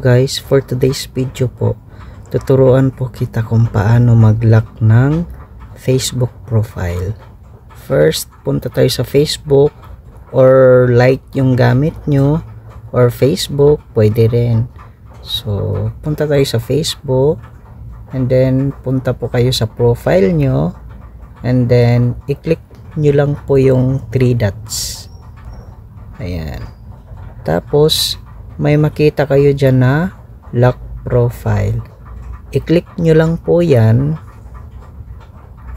Guys, for today's video po, tuturuan po kita kung paano mag-lock ng Facebook profile. First, punta tayo sa Facebook or like yung gamit nyo or Facebook, pwede rin. So, punta tayo sa Facebook and then punta po kayo sa profile nyo and then i-click nyo lang po yung 3 dots. Ayan. Tapos, may makita kayo dyan na lock profile. I-click nyo lang po yan.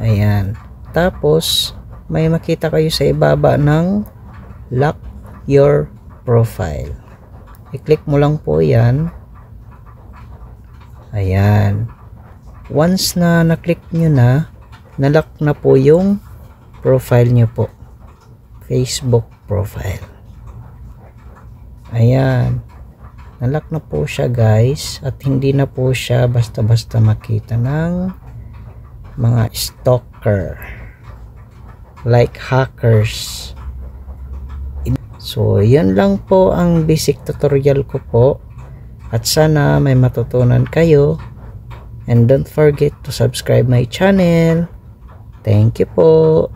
Ayan. Tapos, may makita kayo sa ibaba ng lock your profile. I-click mo lang po yan. Ayan. Once na na-click nyo na, na-lock na po yung profile nyo po. Facebook profile. Ayan. Nalock na po siya guys at hindi na po siya basta-basta makita ng mga stalker like hackers. So yun lang po ang basic tutorial ko po at sana may matutunan kayo and don't forget to subscribe my channel. Thank you po.